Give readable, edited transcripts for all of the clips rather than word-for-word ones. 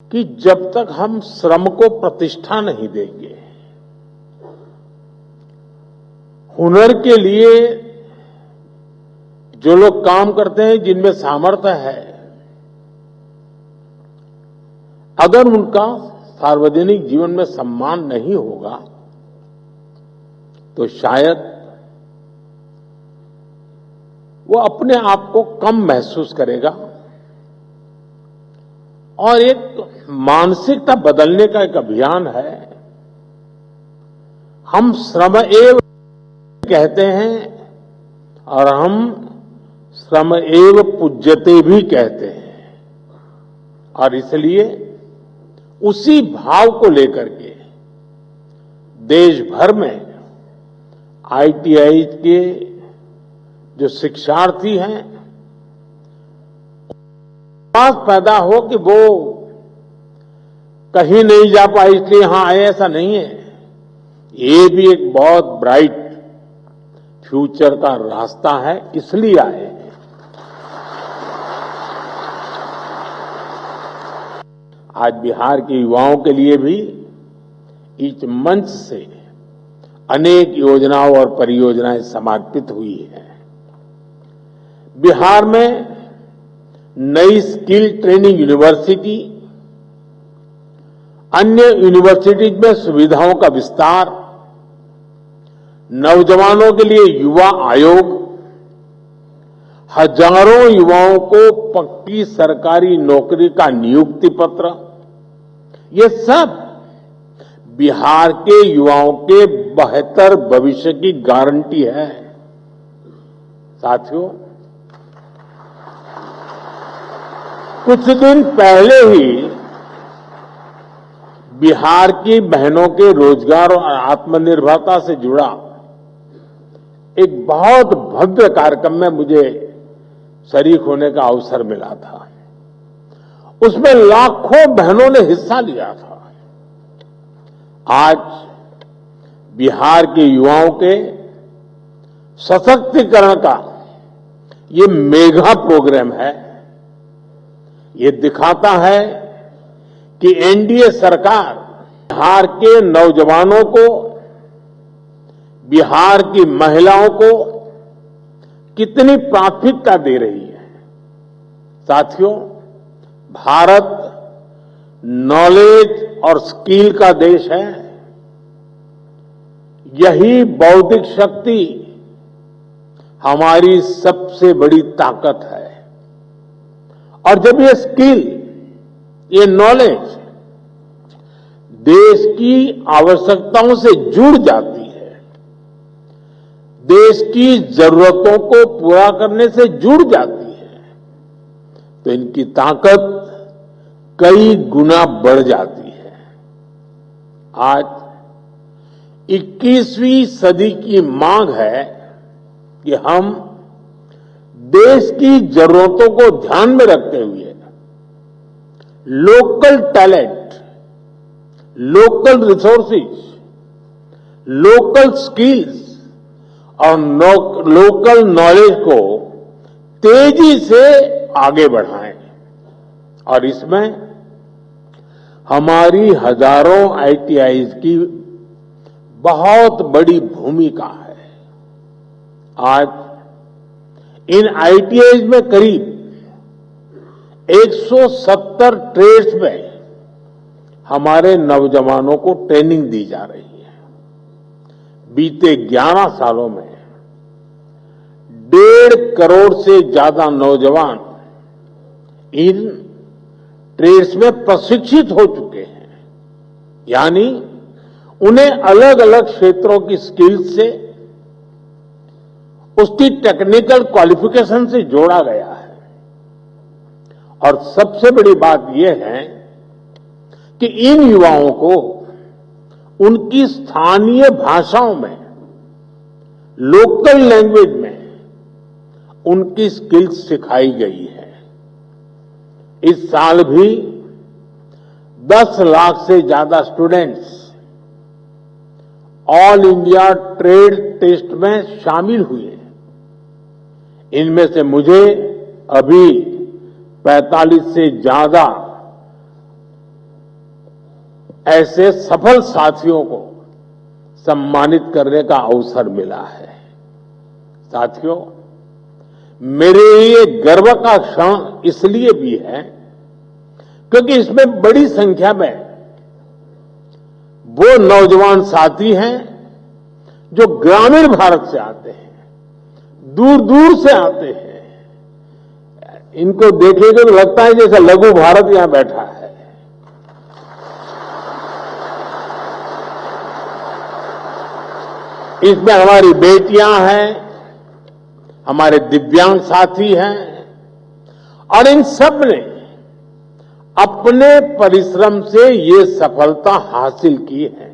कि जब तक हम श्रम को प्रतिष्ठा नहीं देंगे, हुनर के लिए जो लोग काम करते हैं, जिनमें सामर्थ्य है, अगर उनका सार्वजनिक जीवन में सम्मान नहीं होगा तो शायद वो अपने आप को कम महसूस करेगा और एक मानसिकता बदलने का एक अभियान है। हम श्रम एव कहते हैं और हम श्रम एव पूज्यते भी कहते हैं, और इसलिए उसी भाव को लेकर के देश भर में आईटीआई के जो शिक्षार्थी हैं, विश्वास पैदा हो कि वो कहीं नहीं जा पाए इसलिए यहां आए, ऐसा नहीं है। ये भी एक बहुत ब्राइट फ्यूचर का रास्ता है, इसलिए आए हैं। आज बिहार के युवाओं के लिए भी इस मंच से अनेक योजनाओं और परियोजनाएं समर्पित हुई हैं। बिहार में नई स्किल ट्रेनिंग यूनिवर्सिटी, अन्य यूनिवर्सिटीज में सुविधाओं का विस्तार, नौजवानों के लिए युवा आयोग, हजारों युवाओं को पक्की सरकारी नौकरी का नियुक्ति पत्र, ये सब बिहार के युवाओं के बेहतर भविष्य की गारंटी है। साथियों, कुछ दिन पहले ही बिहार की बहनों के रोजगार और आत्मनिर्भरता से जुड़ा एक बहुत भव्य कार्यक्रम में मुझे शरीक होने का अवसर मिला था। उसमें लाखों बहनों ने हिस्सा लिया था। आज बिहार के युवाओं के सशक्तिकरण का ये मेगा प्रोग्राम है। ये दिखाता है कि एनडीए सरकार बिहार के नौजवानों को, बिहार की महिलाओं को कितनी प्राथमिकता दे रही है। साथियों, भारत नॉलेज और स्किल का देश है। यही बौद्धिक शक्ति हमारी सबसे बड़ी ताकत है। और जब ये स्किल, ये नॉलेज देश की आवश्यकताओं से जुड़ जाती है, देश की जरूरतों को पूरा करने से जुड़ जाती है, तो इनकी ताकत कई गुना बढ़ जाती है। आज 21वीं सदी की मांग है कि हम देश की जरूरतों को ध्यान में रखते हुए local talent, local resources, local skills और लोकल नॉलेज को तेजी से आगे बढ़ाएं। और इसमें हमारी हजारों आईटीआईज की बहुत बड़ी भूमिका है। आज इन आईटीआईज में करीब 170 ट्रेड्स में हमारे नौजवानों को ट्रेनिंग दी जा रही है। बीते 11 सालों में 1.5 करोड़ से ज्यादा नौजवान इन ट्रेड्स में प्रशिक्षित हो चुके हैं। यानी उन्हें अलग अलग क्षेत्रों की स्किल्स से, उसकी टेक्निकल क्वालिफिकेशन से जोड़ा गया है। और सबसे बड़ी बात यह है कि इन युवाओं को उनकी स्थानीय भाषाओं में, लोकल लैंग्वेज में उनकी स्किल्स सिखाई गई है। इस साल भी 10 लाख से ज्यादा students all India trade test में शामिल हुए। इनमें से मुझे अभी 45 से ज्यादा ऐसे सफल साथियों को सम्मानित करने का अवसर मिला है। साथियों, मेरे लिए गर्व का क्षण इसलिए भी है क्योंकि इसमें बड़ी संख्या में वो नौजवान साथी हैं जो ग्रामीण भारत से आते हैं, दूर दूर से आते हैं। इनको देखेंगे तो लगता है जैसे लघु भारत यहां बैठा है। इसमें हमारी बेटियां हैं, हमारे दिव्यांग साथी हैं और इन सब ने अपने परिश्रम से ये सफलता हासिल की है।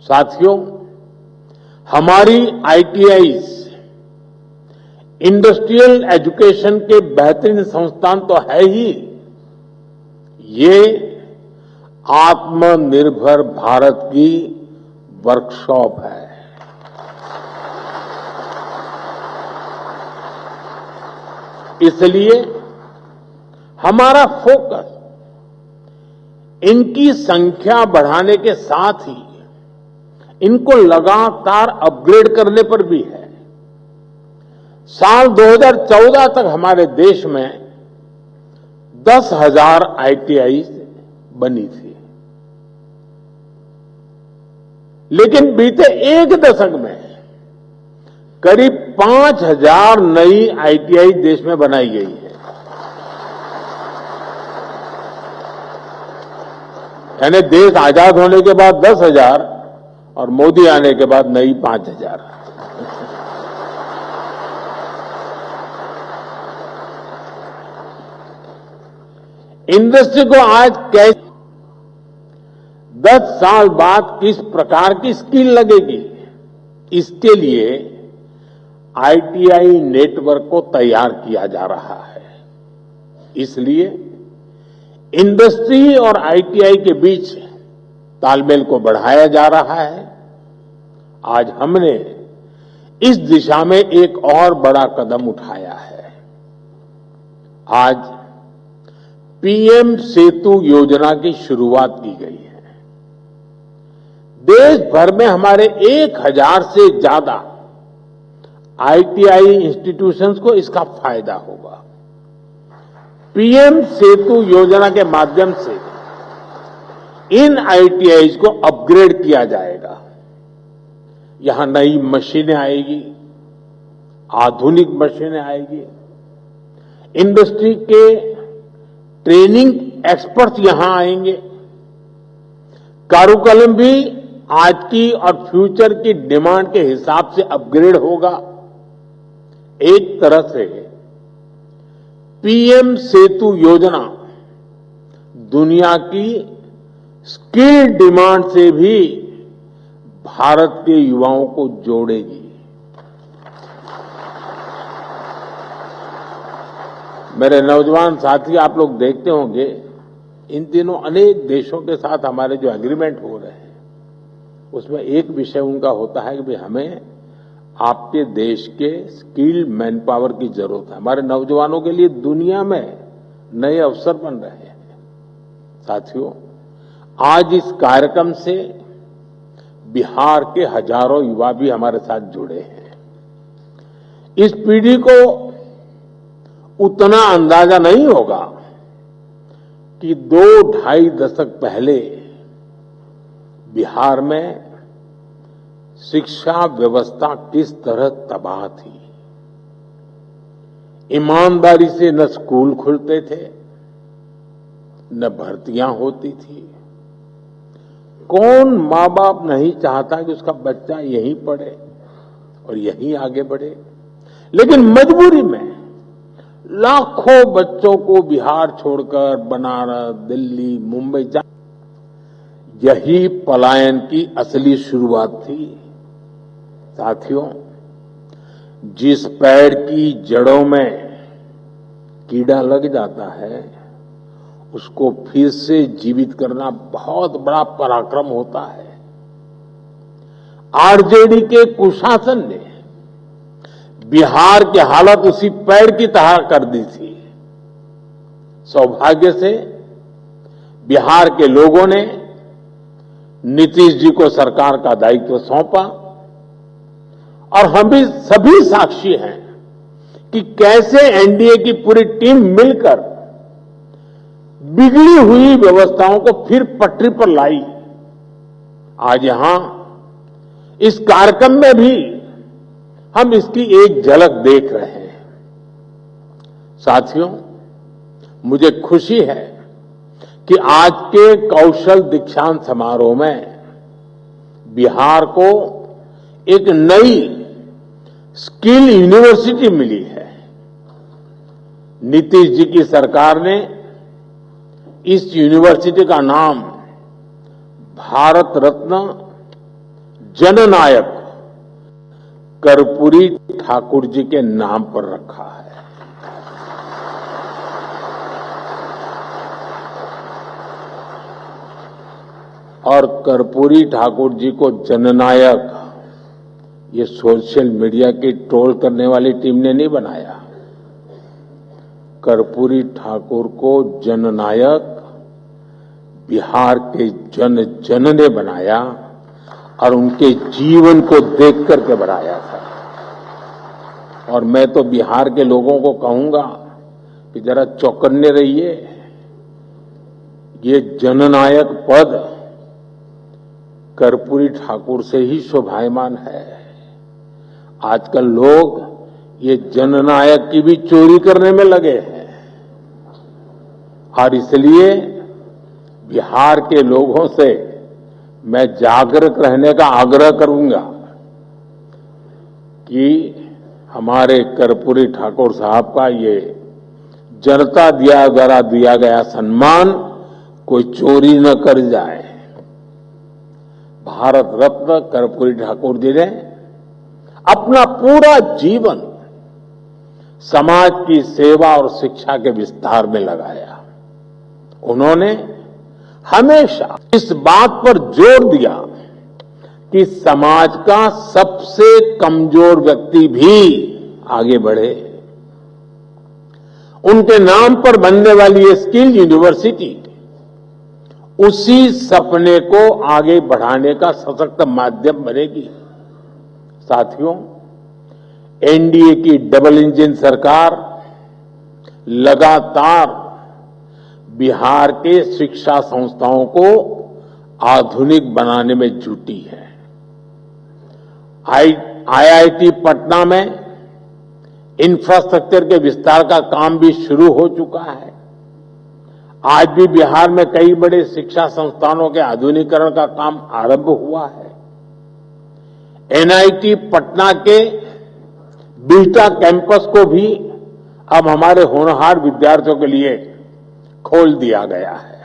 साथियों, हमारी आईटीआईज इंडस्ट्रियल एजुकेशन के बेहतरीन संस्थान तो है ही, ये आत्मनिर्भर भारत की वर्कशॉप है। इसलिए हमारा फोकस इनकी संख्या बढ़ाने के साथ ही इनको लगातार अपग्रेड करने पर भी है। साल 2014 तक हमारे देश में 10,000 आईटीआई बनी थी, लेकिन बीते एक दशक में करीब 5,000 नई आईटीआई देश में बनाई गई है। यानी देश आजाद होने के बाद 10,000 और मोदी आने के बाद नई 5,000। इंडस्ट्री को आज कैसे 10 साल बाद किस प्रकार की स्किल लगेगी, इसके लिए आईटीआई नेटवर्क को तैयार किया जा रहा है। इसलिए इंडस्ट्री और आईटीआई के बीच तालमेल को बढ़ाया जा रहा है। आज हमने इस दिशा में एक और बड़ा कदम उठाया है। आज पीएम सेतु योजना की शुरुआत की गई है। देश भर में हमारे 1,000 से ज्यादा आईटीआई इंस्टीट्यूशंस को इसका फायदा होगा। पीएम सेतु योजना के माध्यम से इन आईटीआईज को अपग्रेड किया जाएगा। यहां नई मशीनें आएगी, आधुनिक मशीनें आएगी, इंडस्ट्री के ट्रेनिंग एक्सपर्ट्स यहां आएंगे, कारुकलम भी आज की और फ्यूचर की डिमांड के हिसाब से अपग्रेड होगा। एक तरह से पीएम सेतु योजना दुनिया की स्किल डिमांड से भी भारत के युवाओं को जोड़ेगी। मेरे नौजवान साथी, आप लोग देखते होंगे इन दिनों अनेक देशों के साथ हमारे जो एग्रीमेंट हो रहे हैं उसमें एक विषय उनका होता है कि भाई हमें आपके देश के स्किल्ड मैन पावर की जरूरत है। हमारे नौजवानों के लिए दुनिया में नए अवसर बन रहे हैं। साथियों, आज इस कार्यक्रम से बिहार के हजारों युवा भी हमारे साथ जुड़े हैं। इस पीढ़ी को उतना अंदाजा नहीं होगा कि 2-2.5 दशक पहले बिहार में शिक्षा व्यवस्था किस तरह तबाह थी। ईमानदारी से न स्कूल खुलते थे, न भर्तियां होती थी। कौन माँ बाप नहीं चाहता कि उसका बच्चा यहीं पढ़े और यहीं आगे बढ़े, लेकिन मजबूरी में लाखों बच्चों को बिहार छोड़कर बनारस, दिल्ली, मुंबई जा, यही पलायन की असली शुरुआत थी। साथियों, जिस पेड़ की जड़ों में कीड़ा लग जाता है उसको फिर से जीवित करना बहुत बड़ा पराक्रम होता है। आरजेडी के कुशासन ने बिहार की हालत उसी पेड़ की तरह कर दी थी। सौभाग्य से बिहार के लोगों ने नीतीश जी को सरकार का दायित्व सौंपा और हम भी सभी साक्षी हैं कि कैसे एनडीए की पूरी टीम मिलकर बिगड़ी हुई व्यवस्थाओं को फिर पटरी पर लाई। आज यहां इस कार्यक्रम में भी हम इसकी एक झलक देख रहे हैं। साथियों, मुझे खुशी है कि आज के कौशल दीक्षांत समारोह में बिहार को एक नई स्किल यूनिवर्सिटी मिली है। नीतीश जी की सरकार ने इस यूनिवर्सिटी का नाम भारत रत्न जननायक कर्पूरी ठाकुर जी के नाम पर रखा है। और कर्पूरी ठाकुर जी को जननायक ये सोशल मीडिया की ट्रोल करने वाली टीम ने नहीं बनाया। कर्पूरी ठाकुर को जननायक बिहार के जन जन ने बनाया और उनके जीवन को देख करके बनाया था। और मैं तो बिहार के लोगों को कहूंगा कि जरा चौकन्ने रहिए। ये जननायक पद कर्पूरी ठाकुर से ही शोभायमान है। आजकल लोग ये जननायक की भी चोरी करने में लगे हैं और इसलिए बिहार के लोगों से मैं जागरूक रहने का आग्रह करूंगा कि हमारे कर्पूरी ठाकुर साहब का ये जनता द्वारा दिया गया सम्मान कोई चोरी न कर जाए। भारत रत्न कर्पूरी ठाकुर जी ने अपना पूरा जीवन समाज की सेवा और शिक्षा के विस्तार में लगाया। उन्होंने हमेशा इस बात पर जोर दिया कि समाज का सबसे कमजोर व्यक्ति भी आगे बढ़े। उनके नाम पर बनने वाली ये स्किल यूनिवर्सिटी उसी सपने को आगे बढ़ाने का सशक्त माध्यम बनेगी। साथियों, एनडीए की डबल इंजन सरकार लगातार बिहार के शिक्षा संस्थाओं को आधुनिक बनाने में जुटी है। आईआईटी पटना में इंफ्रास्ट्रक्चर के विस्तार का काम भी शुरू हो चुका है। आज भी बिहार में कई बड़े शिक्षा संस्थानों के आधुनिकीकरण का काम आरंभ हुआ है। एनआईटी पटना के बिल्टा कैंपस को भी अब हमारे होनहार विद्यार्थियों के लिए खोल दिया गया है।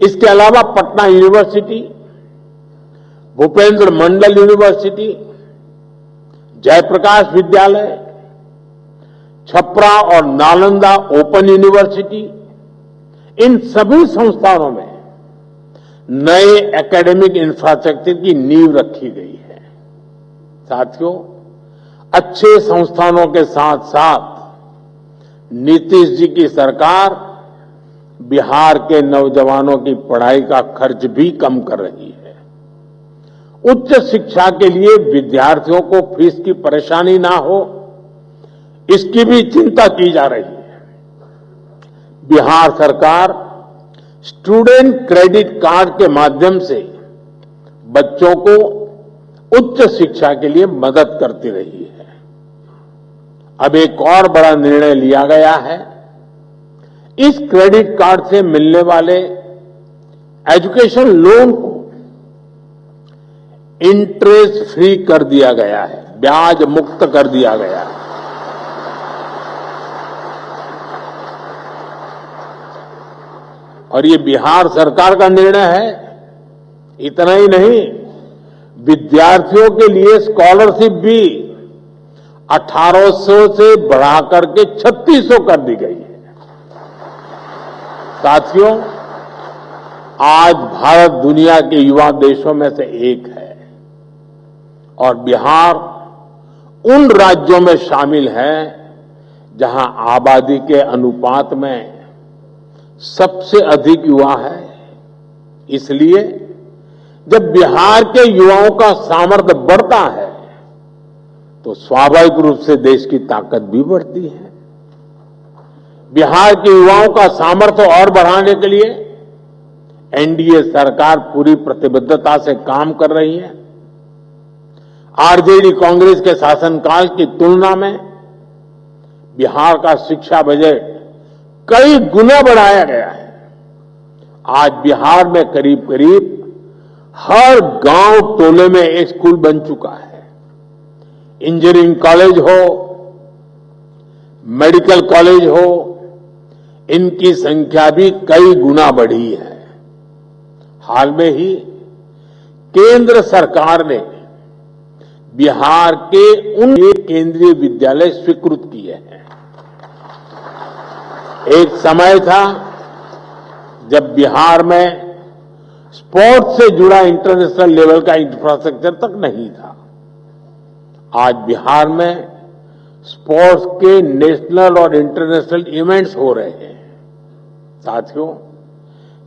इसके अलावा पटना यूनिवर्सिटी, भूपेंद्र मंडल यूनिवर्सिटी, जयप्रकाश विद्यालय, छपरा और नालंदा ओपन यूनिवर्सिटी, इन सभी संस्थानों में नए एकेडमिक इंफ्रास्ट्रक्चर की नींव रखी गई है। साथियों, अच्छे संस्थानों के साथ साथ नीतीश जी की सरकार बिहार के नौजवानों की पढ़ाई का खर्च भी कम कर रही है। उच्च शिक्षा के लिए विद्यार्थियों को फीस की परेशानी ना हो, इसकी भी चिंता की जा रही है। बिहार सरकार स्टूडेंट क्रेडिट कार्ड के माध्यम से बच्चों को उच्च शिक्षा के लिए मदद करती रही है। अब एक और बड़ा निर्णय लिया गया है। इस क्रेडिट कार्ड से मिलने वाले एजुकेशन लोन को इंटरेस्ट फ्री कर दिया गया है, ब्याज मुक्त कर दिया गया है। और ये बिहार सरकार का निर्णय है। इतना ही नहीं, विद्यार्थियों के लिए स्कॉलरशिप भी 1800 से बढ़ाकर के 3600 कर दी गई है। साथियों, आज भारत दुनिया के युवा देशों में से एक है और बिहार उन राज्यों में शामिल है जहां आबादी के अनुपात में सबसे अधिक युवा है। इसलिए जब बिहार के युवाओं का सामर्थ्य बढ़ता है तो स्वाभाविक रूप से देश की ताकत भी बढ़ती है। बिहार के युवाओं का सामर्थ्य और बढ़ाने के लिए एनडीए सरकार पूरी प्रतिबद्धता से काम कर रही है। आरजेडी कांग्रेस के शासनकाल की तुलना में बिहार का शिक्षा बजट कई गुना बढ़ाया गया है। आज बिहार में करीब करीब हर गांव टोले में एक स्कूल बन चुका है। इंजीनियरिंग कॉलेज हो, मेडिकल कॉलेज हो, इनकी संख्या भी कई गुना बढ़ी है। हाल में ही केंद्र सरकार ने बिहार के उन केंद्रीय विद्यालय स्वीकृत किए हैं। एक समय था जब बिहार में स्पोर्ट्स से जुड़ा इंटरनेशनल लेवल का इंफ्रास्ट्रक्चर तक नहीं था। आज बिहार में स्पोर्ट्स के नेशनल और इंटरनेशनल इवेंट्स हो रहे हैं। साथियों,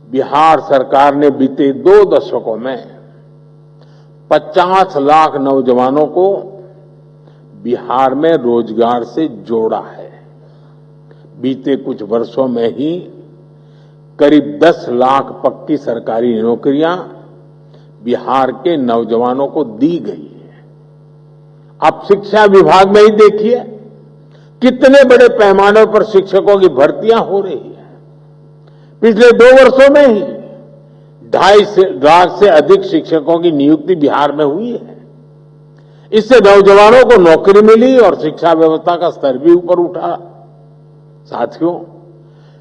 बिहार सरकार ने बीते 2 दशकों में 50 लाख नौजवानों को बिहार में रोजगार से जोड़ा है। बीते कुछ वर्षों में ही करीब 10 लाख पक्की सरकारी नौकरियां बिहार के नौजवानों को दी गई है। आप शिक्षा विभाग में ही देखिए कितने बड़े पैमाने पर शिक्षकों की भर्तियां हो रही है। पिछले 2 वर्षों में ही 2.5 लाख से अधिक शिक्षकों की नियुक्ति बिहार में हुई है। इससे नौजवानों को नौकरी मिली और शिक्षा व्यवस्था का स्तर भी ऊपर उठा। साथियों,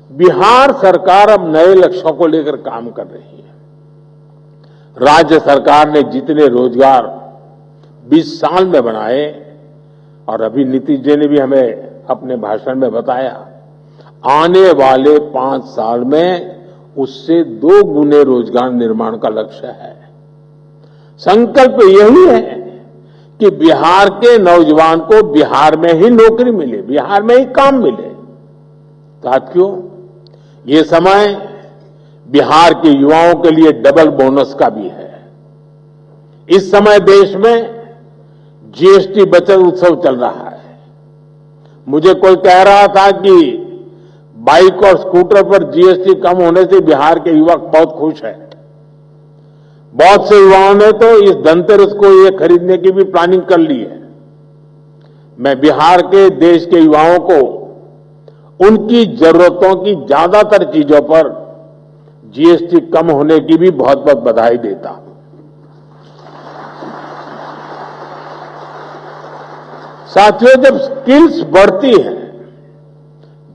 बिहार सरकार अब नए लक्ष्यों को लेकर काम कर रही है। राज्य सरकार ने जितने रोजगार 20 साल में बनाए, और अभी नीतीश जी ने भी हमें अपने भाषण में बताया, आने वाले 5 साल में उससे 2 गुने रोजगार निर्माण का लक्ष्य है। संकल्प यही है कि बिहार के नौजवान को बिहार में ही नौकरी मिले, बिहार में ही काम मिले। साथियों, ये समय बिहार के युवाओं के लिए डबल बोनस का भी है। इस समय देश में जीएसटी बचत उत्सव चल रहा है। मुझे कोई कह रहा था कि बाइक और स्कूटर पर जीएसटी कम होने से बिहार के युवा बहुत खुश हैं। बहुत से युवाओं ने तो इस धनतेरस को ये खरीदने की भी प्लानिंग कर ली है। मैं बिहार के देश के युवाओं को उनकी जरूरतों की ज्यादातर चीजों पर जीएसटी कम होने की भी बहुत बहुत बधाई देता हूं। साथियों, जब स्किल्स बढ़ती हैं,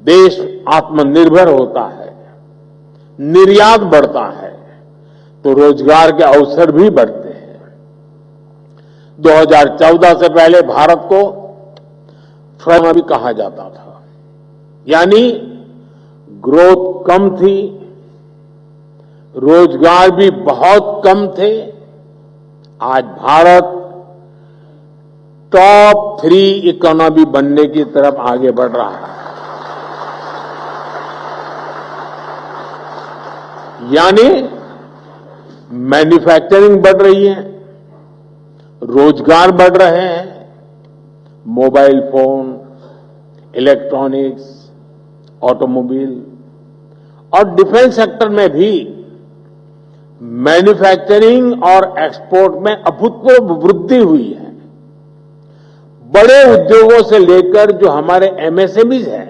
देश आत्मनिर्भर होता है, निर्यात बढ़ता है, तो रोजगार के अवसर भी बढ़ते हैं। 2014 से पहले भारत को फ्रंट भी कहा जाता था, यानी ग्रोथ कम थी, रोजगार भी बहुत कम थे। आज भारत टॉप 3 इकोनॉमी बनने की तरफ आगे बढ़ रहा है। यानी मैन्युफैक्चरिंग बढ़ रही है, रोजगार बढ़ रहे हैं, मोबाइल फोन, इलेक्ट्रॉनिक्स, ऑटोमोबाइल और डिफेंस सेक्टर में भी मैन्युफैक्चरिंग और एक्सपोर्ट में अभूतपूर्व वृद्धि हुई है। बड़े उद्योगों से लेकर जो हमारे एमएसएमईज हैं,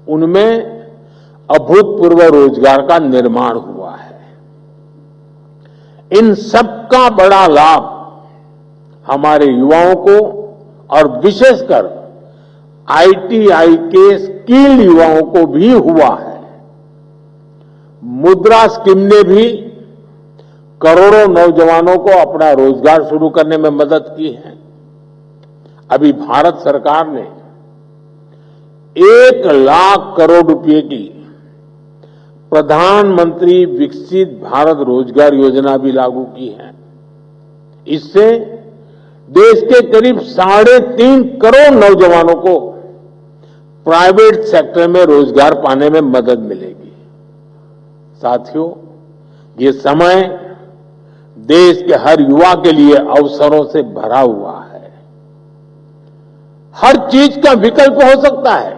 उनमें अभूतपूर्व रोजगार का निर्माण हुआ है। इन सबका बड़ा लाभ हमारे युवाओं को और विशेषकर आईटीआई के स्किल्ड युवाओं को भी हुआ है। मुद्रा स्कीम ने भी करोड़ों नौजवानों को अपना रोजगार शुरू करने में मदद की है। अभी भारत सरकार ने 1 लाख करोड़ रुपए की प्रधानमंत्री विकसित भारत रोजगार योजना भी लागू की है। इससे देश के करीब 3.5 करोड़ नौजवानों को प्राइवेट सेक्टर में रोजगार पाने में मदद मिलेगी। साथियों, ये समय देश के हर युवा के लिए अवसरों से भरा हुआ है। हर चीज का विकल्प हो सकता है,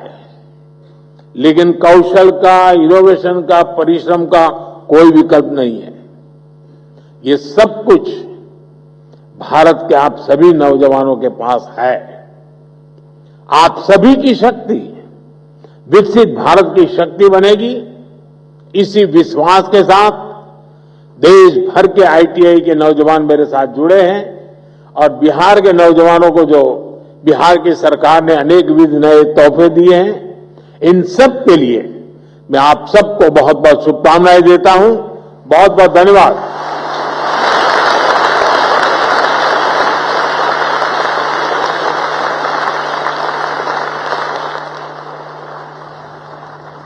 लेकिन कौशल का, इनोवेशन का, परिश्रम का कोई विकल्प नहीं है। ये सब कुछ भारत के आप सभी नौजवानों के पास है। आप सभी की शक्ति विकसित भारत की शक्ति बनेगी। इसी विश्वास के साथ देश भर के आईटीआई के नौजवान मेरे साथ जुड़े हैं और बिहार के नौजवानों को जो बिहार की सरकार ने अनेक विध नए तोहफे दिए हैं, इन सब के लिए मैं आप सबको बहुत बहुत शुभकामनाएं देता हूं। बहुत बहुत धन्यवाद।